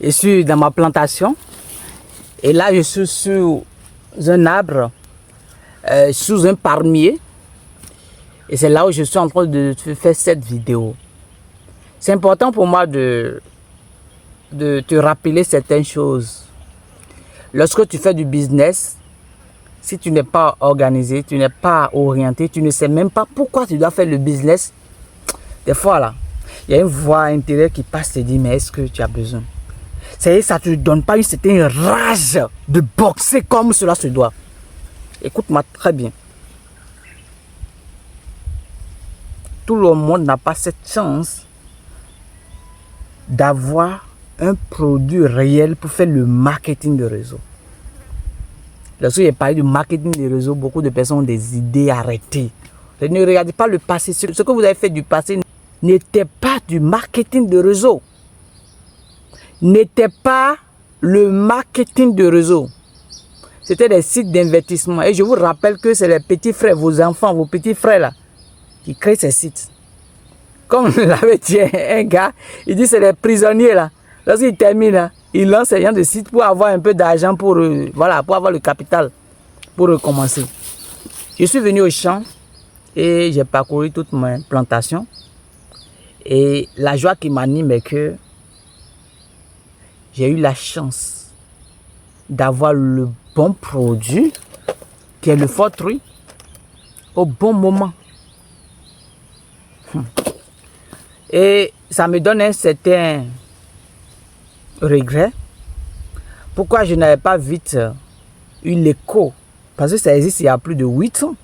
Je suis dans ma plantation et là je suis sur un arbre, sous un palmier, et c'est là où je suis en train de faire cette vidéo. C'est important pour moi de te rappeler certaines choses. Lorsque tu fais du business, si tu n'es pas organisé, tu n'es pas orienté, tu ne sais même pas pourquoi tu dois faire le business, des fois là, il y a une voix intérieure qui passe et dit, mais est-ce que tu as besoin? Ça ne te donne pas une certaine rage de boxer comme cela se doit. Écoute-moi très bien. Tout le monde n'a pas cette chance d'avoir un produit réel pour faire le marketing de réseau. Lorsque j'ai parlé du marketing de réseau, beaucoup de personnes ont des idées arrêtées. Ne regardez pas le passé. Ce que vous avez fait du passé n'était pas du marketing de réseau. N'était pas le marketing de réseau. C'était des sites d'investissement. Et je vous rappelle que c'est les petits frères, vos enfants, vos petits frères là, qui créent ces sites. Comme l'avait dit un gars, il dit c'est les prisonniers là. Lorsqu'ils terminent, ils lancent un genre de site pour avoir un peu d'argent pour, voilà, pour avoir le capital pour recommencer. Je suis venu au champ et j'ai parcouru toute ma plantation. Et la joie qui m'anime est que j'ai eu la chance d'avoir le bon produit, qui est le fortuit, au bon moment. Et ça me donne un certain regret. Pourquoi je n'avais pas vite eu l'écho? Parce que ça existe il y a plus de 8 ans.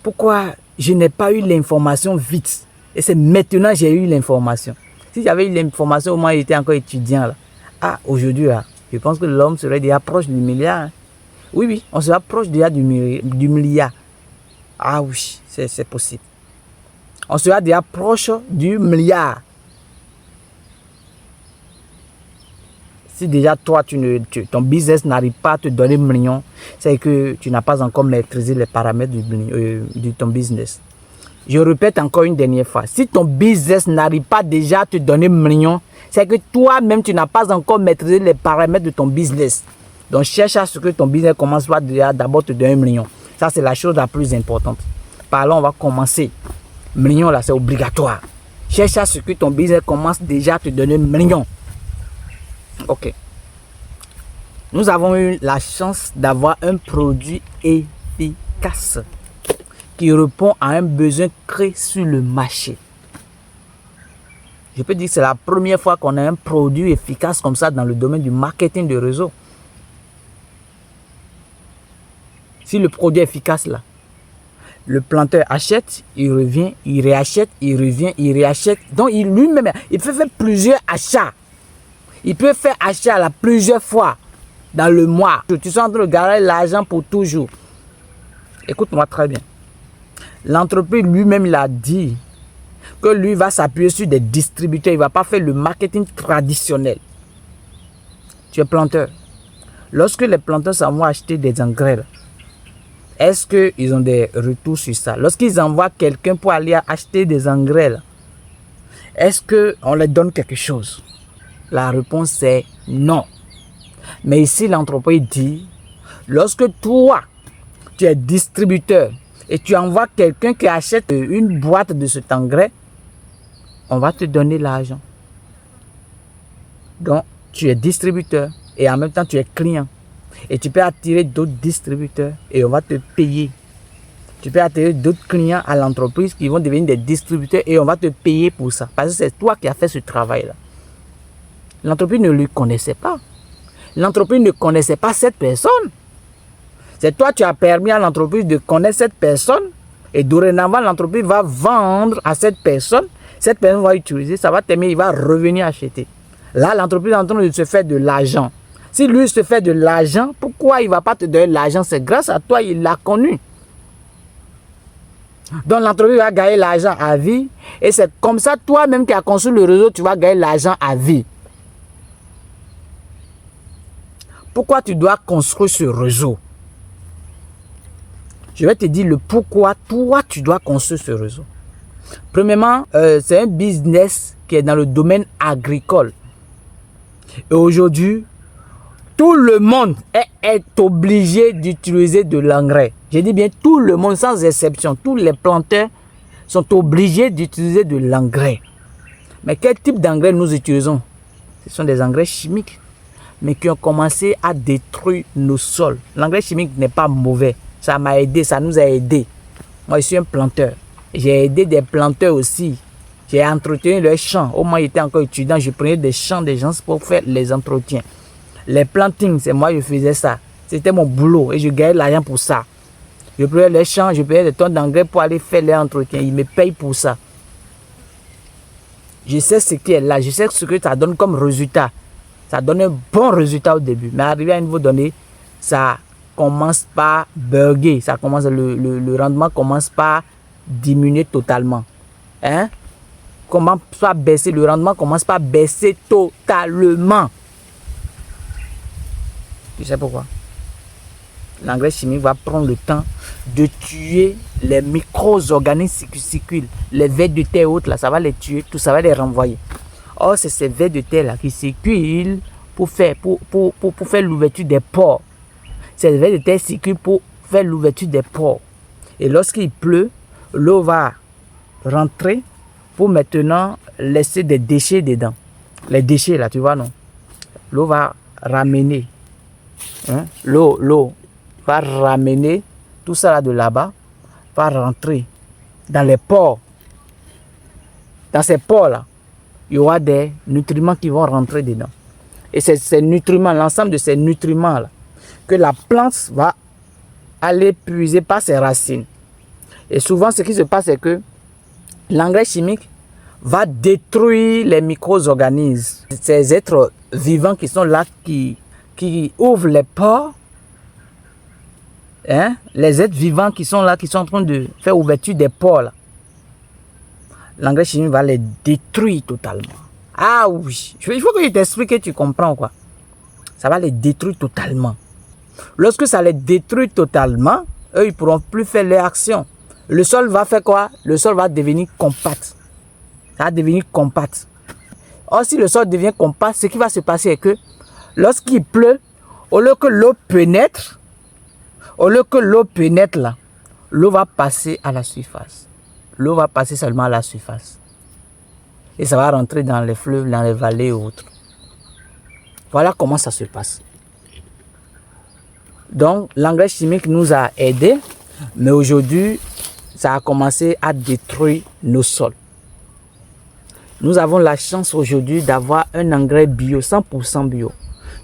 Pourquoi je n'ai pas eu l'information vite? Et c'est maintenant que j'ai eu l'information. Si j'avais eu l'information, au moins j'étais encore étudiant là. Ah, aujourd'hui, je pense que l'homme serait déjà proche du milliard. Oui, oui, on sera proche déjà du milliard. Ah oui, c'est possible. On sera déjà proche du milliard. Si déjà toi, ton business n'arrive pas à te donner millions, c'est que tu n'as pas encore maîtrisé les paramètres de ton business. Je répète encore une dernière fois. Si ton business n'arrive pas déjà à te donner millions, c'est que toi-même, tu n'as pas encore maîtrisé les paramètres de ton business. Donc, cherche à ce que ton business commence par d'abord te donner 1 million. Ça, c'est la chose la plus importante. Par là, on va commencer. Million, là, c'est obligatoire. Cherche à ce que ton business commence déjà à te donner 1 million. Ok. Nous avons eu la chance d'avoir un produit efficace qui répond à un besoin créé sur le marché. Je peux dire que c'est la première fois qu'on a un produit efficace comme ça dans le domaine du marketing de réseau. Si le produit est efficace là, le planteur achète, il revient, il réachète, il revient, il réachète. Donc lui-même, il peut faire plusieurs achats. Il peut faire achat là plusieurs fois dans le mois. Tu es en train de garder l'argent pour toujours. Écoute-moi très bien. L'entreprise lui-même, il a dit que lui va s'appuyer sur des distributeurs. Il ne va pas faire le marketing traditionnel. Tu es planteur. Lorsque les planteurs s'en vont acheter des engrais, est-ce qu'ils ont des retours sur ça? Lorsqu'ils envoient quelqu'un pour aller acheter des engrais, est-ce qu'on leur donne quelque chose? La réponse est non. Mais ici, l'entreprise dit, lorsque toi, tu es distributeur et tu envoies quelqu'un qui achète une boîte de cet engrais, on va te donner l'argent. Donc, tu es distributeur et en même temps, tu es client. Et tu peux attirer d'autres distributeurs et on va te payer. Tu peux attirer d'autres clients à l'entreprise qui vont devenir des distributeurs et on va te payer pour ça. Parce que c'est toi qui as fait ce travail-là. L'entreprise ne le connaissait pas. L'entreprise ne connaissait pas cette personne. C'est toi qui as permis à l'entreprise de connaître cette personne. Et dorénavant, l'entreprise va vendre à cette personne. Cette personne va utiliser, ça va terminer, il va revenir acheter. Là, l'entreprise est en train de se faire de l'argent. Si lui se fait de l'argent, pourquoi il ne va pas te donner l'argent? C'est grâce à toi, il l'a connu. Donc l'entreprise va gagner l'argent à vie. Et c'est comme ça, toi-même qui as construit le réseau, tu vas gagner l'argent à vie. Pourquoi tu dois construire ce réseau? Je vais te dire le pourquoi toi tu dois construire ce réseau. Premièrement, c'est un business qui est dans le domaine agricole. Et aujourd'hui, tout le monde est obligé d'utiliser de l'engrais. Je dis bien tout le monde, sans exception. Tous les planteurs sont obligés d'utiliser de l'engrais. Mais quel type d'engrais nous utilisons? Ce sont des engrais chimiques, mais qui ont commencé à détruire nos sols. L'engrais chimique n'est pas mauvais. Ça m'a aidé, ça nous a aidé. Moi, je suis un planteur. J'ai aidé des planteurs aussi. J'ai entretenu leurs champs. Au moins, j'étais encore étudiant. Je prenais des champs des gens pour faire les entretiens. Les plantings, c'est moi, je faisais ça. C'était mon boulot et je gagnais l'argent pour ça. Je prenais les champs, je prenais des tonnes d'engrais pour aller faire les entretiens. Ils me payent pour ça. Je sais ce qui est là. Je sais ce que ça donne comme résultat. Ça donne un bon résultat au début. Mais arrivé à un niveau donné, ça commence par burger. Ça commence, le rendement commence par diminuer totalement. Hein? Comment soit baisser? Le rendement commence par baisser totalement. Tu sais pourquoi? L'engrais chimique va prendre le temps de tuer les micro-organismes qui circulent. Les vers de terre et autres, là, ça va les tuer, tout ça va les renvoyer. Or, c'est ces vers de terre là qui circulent pour faire l'ouverture des pores. Ces vers de terre circulent pour faire l'ouverture des pores. Et lorsqu'il pleut, l'eau va rentrer pour maintenant laisser des déchets dedans. Les déchets là, tu vois, non? L'eau va ramener. Hein? L'eau va ramener tout ça là de là-bas, va rentrer dans les pores. Dans ces pores là, il y aura des nutriments qui vont rentrer dedans. Et c'est ces nutriments, l'ensemble de ces nutriments là, que la plante va aller puiser par ses racines. Et souvent, ce qui se passe, c'est que l'engrais chimique va détruire les micro-organismes. Ces êtres vivants qui sont là, qui ouvrent les pores. Hein? Les êtres vivants qui sont là, qui sont en train de faire ouverture des pores. L'engrais chimique va les détruire totalement. Ah oui, il faut que je t'explique que tu comprends quoi. Ça va les détruire totalement. Lorsque ça les détruit totalement, eux, ils ne pourront plus faire leur action. Le sol va faire quoi? Le sol va devenir compact. Ça va devenir compact. Or, si le sol devient compact, ce qui va se passer est que lorsqu'il pleut, au lieu que l'eau pénètre, là, l'eau va passer à la surface. L'eau va passer seulement à la surface. Et ça va rentrer dans les fleuves, dans les vallées et autres. Voilà comment ça se passe. Donc, l'engrais chimique nous a aidés, mais aujourd'hui, ça a commencé à détruire nos sols. Nous avons la chance aujourd'hui d'avoir un engrais bio, 100% bio.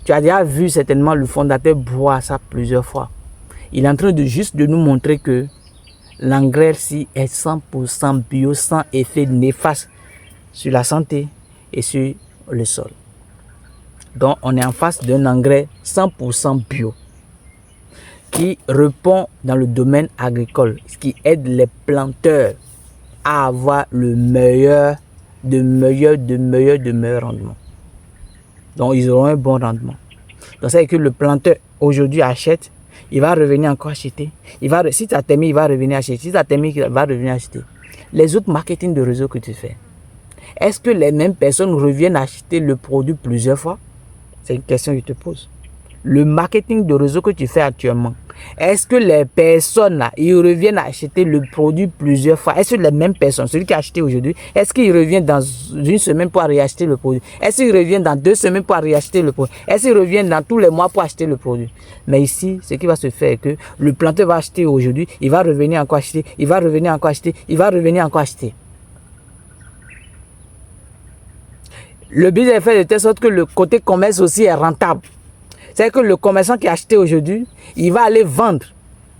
Tu as déjà vu certainement le fondateur boire ça plusieurs fois. Il est en train de juste de nous montrer que l'engrais-ci est 100% bio, sans effet néfaste sur la santé et sur le sol. Donc, on est en face d'un engrais 100% bio qui répond dans le domaine agricole, ce qui aide les planteurs à avoir le meilleur rendement. Donc, ils auront un bon rendement. Donc, c'est que le planteur aujourd'hui achète, il va revenir encore acheter. Si tu as terminé, il va revenir acheter. Si tu as terminé, il va revenir acheter. Les autres marketing de réseau que tu fais, est-ce que les mêmes personnes reviennent acheter le produit plusieurs fois? C'est une question que je te pose. Le marketing de réseau que tu fais actuellement, est-ce que les personnes là, ils reviennent acheter le produit plusieurs fois? Est-ce que les mêmes personnes, celui qui a acheté aujourd'hui, est-ce qu'il revient dans une semaine pour réacheter le produit? Est-ce qu'il revient dans 2 semaines pour réacheter le produit? Est-ce qu'il revient dans tous les mois pour acheter le produit? Mais ici, ce qui va se faire est que le planteur va acheter aujourd'hui, il va revenir encore acheter, il va revenir encore acheter, il va revenir encore acheter. Le but est fait de telle sorte que le côté commerce aussi est rentable. C'est que le commerçant qui a acheté aujourd'hui, il va aller vendre.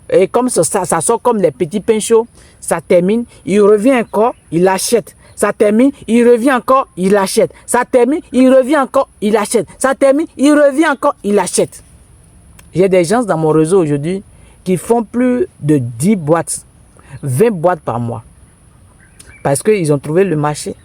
Et comme ça sort comme des petits pains chauds, ça termine, il revient encore, il achète. Ça termine, il revient encore, il achète. Ça termine, il revient encore, il achète. Ça termine, il revient encore, il achète. J'ai des gens dans mon réseau aujourd'hui qui font plus de 10 boîtes, 20 boîtes par mois. Parce qu'ils ont trouvé le marché.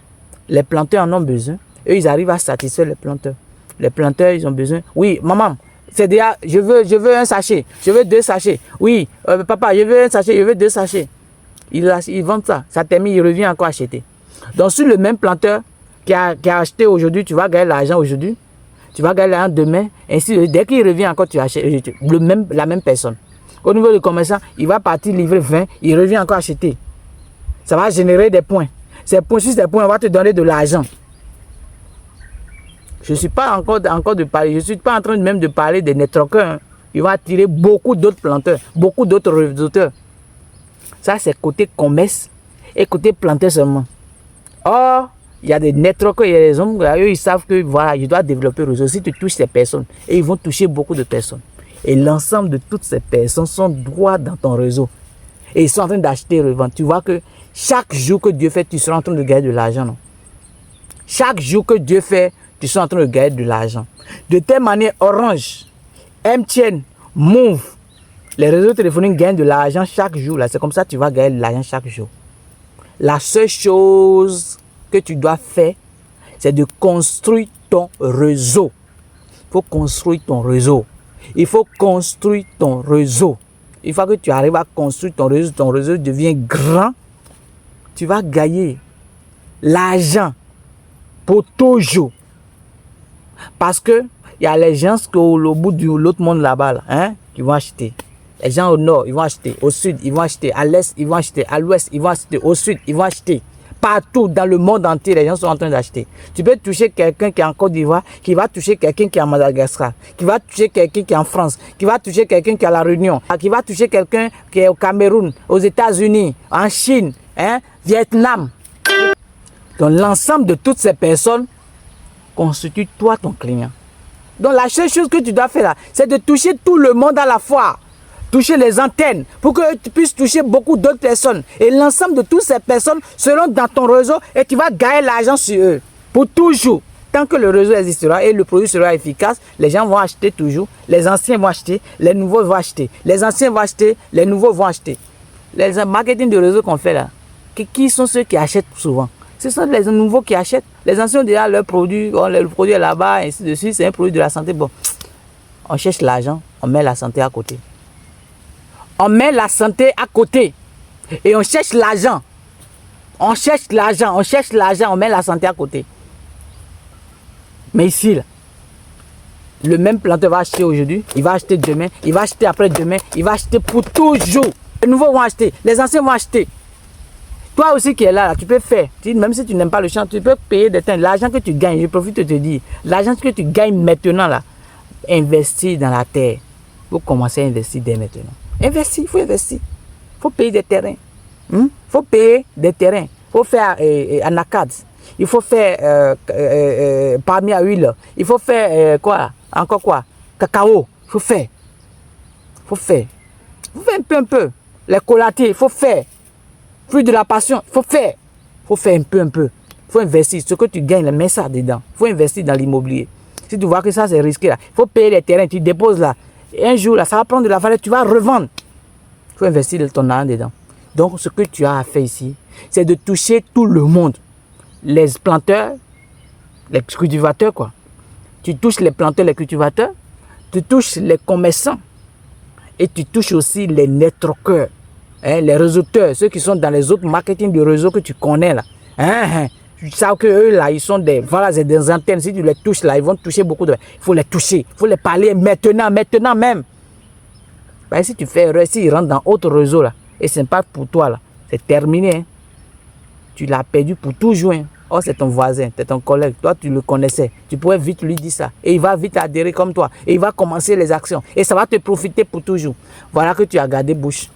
Les planteurs en ont besoin. Eux, ils arrivent à satisfaire les planteurs. Les planteurs, ils ont besoin. Oui, maman, c'est déjà, je veux un sachet. Je veux 2 sachets. Oui, papa, je veux un sachet, je veux 2 sachets. Ils vendent ça. Ça termine, il revient encore acheter. Donc, sur le même planteur qui a acheté aujourd'hui, tu vas gagner l'argent aujourd'hui. Tu vas gagner l'argent demain. Ainsi, dès qu'il revient encore, tu achètes la même personne. Au niveau du commerçant, il va partir livrer 20, il revient encore acheter. Ça va générer des points. Ces points, sur ces points, on va te donner de l'argent. Je ne suis pas encore de parler, je ne suis pas en train même de parler des networkers. Hein. Il va attirer beaucoup d'autres planteurs, beaucoup d'autres réseauteurs. Ça, c'est côté commerce et côté planteur seulement. Or, il y a des networkers, il y a des hommes, eux, ils savent que voilà, je dois développer le réseau. Si tu touches ces personnes, et ils vont toucher beaucoup de personnes. Et l'ensemble de toutes ces personnes sont droits dans ton réseau. Et ils sont en train d'acheter et revendre. Tu vois que chaque jour que Dieu fait, tu seras en train de gagner de l'argent, non? Chaque jour que Dieu fait, tu seras en train de gagner de l'argent. De telle manière, Orange, MTN, Move, les réseaux téléphoniques gagnent de l'argent chaque jour. C'est comme ça que tu vas gagner de l'argent chaque jour. La seule chose que tu dois faire, c'est de construire ton réseau. Il faut construire ton réseau. Il faut construire ton réseau. Une fois que tu arrives à construire ton réseau devient grand, tu vas gagner l'argent pour toujours. Parce que il y a les gens au bout de l'autre monde là-bas, là, hein, qui vont acheter. Les gens au nord, ils vont acheter. Au sud, ils vont acheter. À l'est, ils vont acheter. À l'ouest, ils vont acheter. Au sud, ils vont acheter. Partout dans le monde entier, les gens sont en train d'acheter. Tu peux toucher quelqu'un qui est en Côte d'Ivoire, qui va toucher quelqu'un qui est en Madagascar, qui va toucher quelqu'un qui est en France, qui va toucher quelqu'un qui est à La Réunion, qui va toucher quelqu'un qui est au Cameroun, aux États-Unis, en Chine, hein, Vietnam. Donc l'ensemble de toutes ces personnes constitue toi ton client. Donc la seule chose que tu dois faire là, c'est de toucher tout le monde à la fois. Toucher les antennes pour que tu puisses toucher beaucoup d'autres personnes. Et l'ensemble de toutes ces personnes seront dans ton réseau et tu vas gagner l'argent sur eux. Pour toujours. Tant que le réseau existera et le produit sera efficace, les gens vont acheter toujours. Les anciens vont acheter, les nouveaux vont acheter. Les anciens vont acheter, les nouveaux vont acheter. Les marketing de réseau qu'on fait là, qui sont ceux qui achètent souvent? Ce sont les nouveaux qui achètent. Les anciens ont déjà leur produit, le produit est là-bas, ainsi de suite. C'est un produit de la santé. Bon, on cherche l'argent, on met la santé à côté. On met la santé à côté et on cherche l'argent. On cherche l'argent, on cherche l'argent, on met la santé à côté. Mais ici, là, le même planteur va acheter aujourd'hui, il va acheter demain, il va acheter après-demain, il va acheter pour toujours. Les nouveaux vont acheter, les anciens vont acheter. Toi aussi qui es là, tu peux faire, même si tu n'aimes pas le champ, tu peux payer des temps. L'argent que tu gagnes, je profite de te dire, l'argent que tu gagnes maintenant, là, investis dans la terre. Il faut commencer à investir dès maintenant. Investir, il faut investir. Il faut payer des terrains. Il faut payer des terrains. Il faut faire anacades. Il faut faire palmier à huile. Il faut faire quoi? Encore quoi? Cacao. Il faut faire. Il faut faire. Il faut faire un peu. Les colatiers, il faut faire. Fruit de la passion, il faut faire. Il faut faire un peu. Il faut investir. Ce que tu gagnes, mets ça dedans. Il faut investir dans l'immobilier. Si tu vois que ça c'est risqué là, il faut payer les terrains, tu déposes là. Et un jour là, ça va prendre de la valeur, tu vas revendre. Il faut investir ton argent dedans. Donc ce que tu as à faire ici, c'est de toucher tout le monde. Les planteurs, les cultivateurs quoi. Tu touches les planteurs, les cultivateurs. Tu touches les commerçants. Et tu touches aussi les networkers. Hein, les réseauteurs, ceux qui sont dans les autres marketing de réseau que tu connais là. Tu sais que eux là, ils sont des antennes. Si tu les touches là, ils vont toucher beaucoup de. Il faut les toucher, il faut les parler maintenant même. Ben, si tu fais erreur, s'ils rentrent dans autre réseau là, et c'est pas pour toi là, c'est terminé. Hein. Tu l'as perdu pour toujours. Hein. Oh, c'est ton voisin, c'est ton collègue. Toi, tu le connaissais. Tu pourrais vite lui dire ça. Et il va vite adhérer comme toi. Et il va commencer les actions. Et ça va te profiter pour toujours. Voilà que tu as gardé bouche.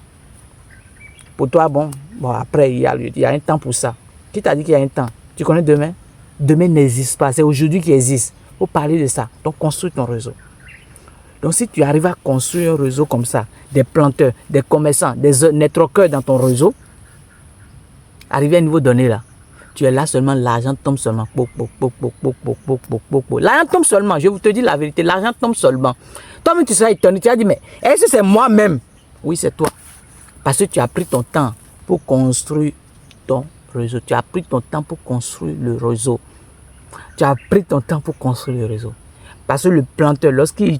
Pour toi, bon après, il y a un temps pour ça. Qui t'a dit qu'il y a un temps? Tu connais demain? Demain n'existe pas. C'est aujourd'hui qui existe. Il faut parler de ça. Donc, construis ton réseau. Donc, si tu arrives à construire un réseau comme ça, des planteurs, des commerçants, des networkers dans ton réseau, arrivé à un niveau donné là, tu es là seulement, l'argent tombe seulement. L'argent tombe seulement. Je vous te dis la vérité, l'argent tombe seulement. Toi-même, tu seras étonné. Tu vas dire, mais est-ce que c'est moi-même? Oui, c'est toi. Parce que tu as pris ton temps pour construire ton réseau. Tu as pris ton temps pour construire le réseau. Tu as pris ton temps pour construire le réseau. Parce que le planteur, lorsqu'il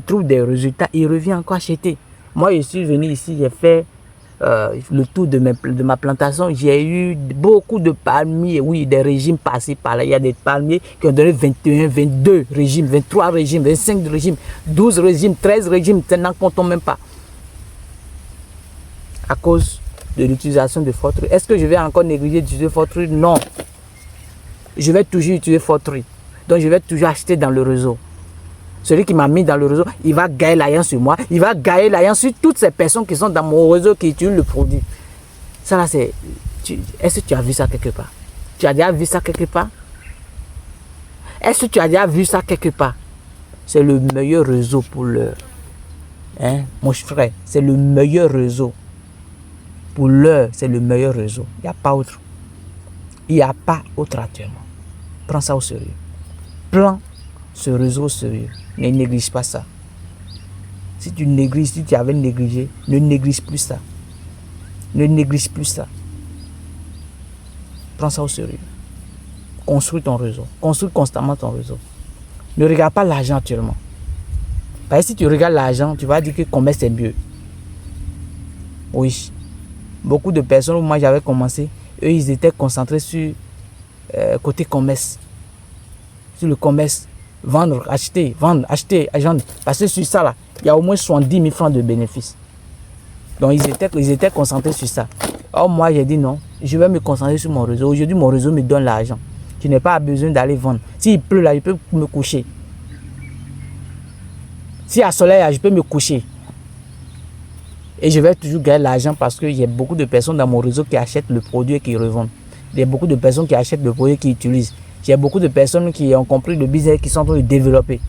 trouve des résultats, il revient encore acheter. Moi, je suis venu ici, j'ai fait le tour de ma plantation, j'ai eu beaucoup de palmiers, oui, des régimes passés par là. Il y a des palmiers qui ont donné 21, 22 régimes, 23 régimes, 25 régimes, 12 régimes, 13 régimes, n'en comptons même pas. À cause de l'utilisation de Fortruy. Est-ce que je vais encore négliger d'utiliser Fortruy? Non. Je vais toujours utiliser Fortruy. Donc je vais toujours acheter dans le réseau. Celui qui m'a mis dans le réseau, il va gagner l'argent sur moi. Il va gagner l'argent sur toutes ces personnes qui sont dans mon réseau qui utilisent le produit. Ça là, c'est... Est-ce que tu as vu ça quelque part? Tu as déjà vu ça quelque part? Est-ce que tu as déjà vu ça quelque part? C'est le meilleur réseau pour l'heure. Hein, mon frère, c'est le meilleur réseau. Pour l'heure, c'est le meilleur réseau. Il n'y a pas autre. Il n'y a pas autre actuellement. Prends ça au sérieux. Prends ce réseau au sérieux. Ne néglige pas ça. Si tu négliges, si tu avais négligé, ne néglige plus ça. Ne néglige plus ça. Prends ça au sérieux. Construis ton réseau. Construis constamment ton réseau. Ne regarde pas l'argent actuellement. Parce que si tu regardes l'argent, tu vas dire que commerce c'est mieux. Oui. Beaucoup de personnes où moi j'avais commencé, eux ils étaient concentrés sur côté commerce. Sur le commerce. Vendre, acheter, vendre, acheter, vendre. Parce que sur ça, là, il y a au moins 70 000 francs de bénéfices. Donc, ils étaient concentrés sur ça. Or, moi, j'ai dit non, je vais me concentrer sur mon réseau. Aujourd'hui, mon réseau me donne l'argent. Je n'ai pas besoin d'aller vendre. S'il pleut, là, je peux me coucher. S'il y a soleil, là, je peux me coucher. Et je vais toujours gagner l'argent parce qu'il y a beaucoup de personnes dans mon réseau qui achètent le produit et qui revendent. Il y a beaucoup de personnes qui achètent le produit et qui utilisent. Il y a beaucoup de personnes qui ont compris le business, qui sont en train de développer.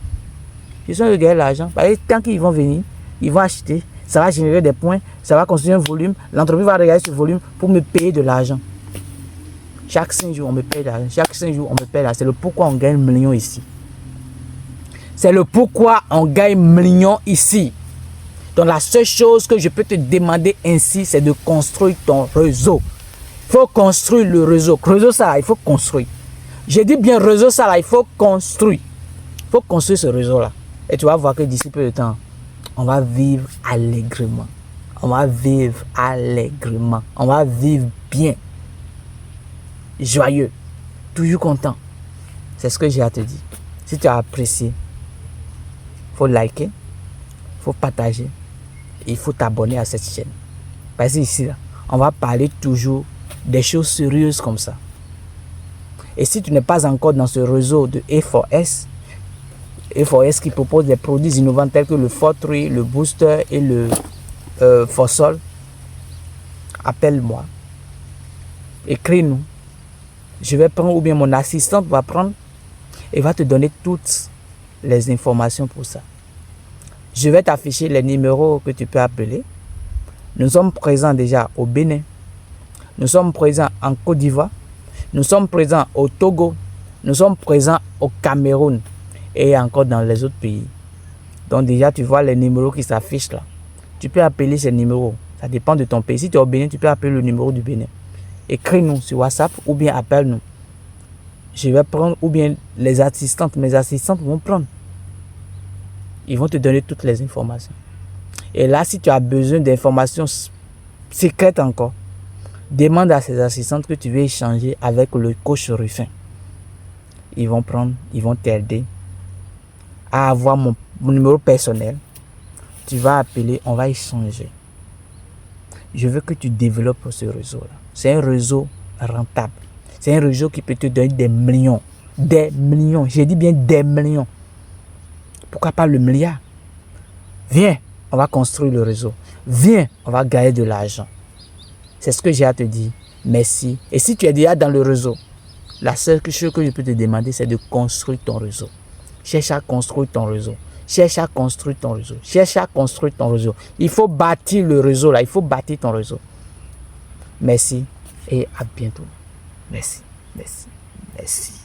Ils sont en train de gagner l'argent. Tant qu'ils vont venir, ils vont acheter, ça va générer des points, ça va construire un volume. L'entreprise va regarder ce volume pour me payer de l'argent. Chaque 5 jours, on me paye de l'argent. Chaque 5 jours, on me paye de l'argent. C'est le pourquoi on gagne millions ici. C'est le pourquoi on gagne millions ici. Donc la seule chose que je peux te demander ainsi, c'est de construire ton réseau. Il faut construire le réseau. Réseau ça, il faut construire. J'ai dit bien réseau ça là, il faut construire. Il faut construire ce réseau là. Et tu vas voir que d'ici peu de temps, on va vivre allègrement. On va vivre allègrement. On va vivre bien. Joyeux. Toujours content. C'est ce que j'ai à te dire. Si tu as apprécié, il faut liker, il faut partager. Et il faut t'abonner à cette chaîne. Parce que ici, là, on va parler toujours des choses sérieuses comme ça. Et si tu n'es pas encore dans ce réseau de E4S, E4S qui propose des produits innovants tels que le Fortruy, le Booster et le Fossol, appelle-moi. Écris-nous. Je vais prendre, ou bien mon assistante va prendre et va te donner toutes les informations pour ça. Je vais t'afficher les numéros que tu peux appeler. Nous sommes présents déjà au Bénin. Nous sommes présents en Côte d'Ivoire. Nous sommes présents au Togo. Nous sommes présents au Cameroun. Et encore dans les autres pays. Donc déjà, tu vois les numéros qui s'affichent là. Tu peux appeler ces numéros. Ça dépend de ton pays. Si tu es au Bénin, tu peux appeler le numéro du Bénin. Écris-nous sur WhatsApp ou bien appelle-nous. Je vais prendre, ou bien les assistantes. Mes assistantes vont prendre. Ils vont te donner toutes les informations. Et là, si tu as besoin d'informations secrètes encore, demande à ces assistantes que tu veux échanger avec le coach Ruffin. Ils vont prendre, ils vont t'aider à avoir mon numéro personnel. Tu vas appeler, on va échanger. Je veux que tu développes ce réseau-là. C'est un réseau rentable. C'est un réseau qui peut te donner des millions. Des millions. J'ai dit bien des millions. Pourquoi pas le milliard? Viens, on va construire le réseau. Viens, on va gagner de l'argent. C'est ce que j'ai à te dire. Merci. Et si tu es déjà dans le réseau, la seule chose que je peux te demander, c'est de construire ton réseau. Cherche à construire ton réseau. Cherche à construire ton réseau. Cherche à construire ton réseau. Il faut bâtir le réseau là. Il faut bâtir ton réseau. Merci et à bientôt. Merci. Merci. Merci.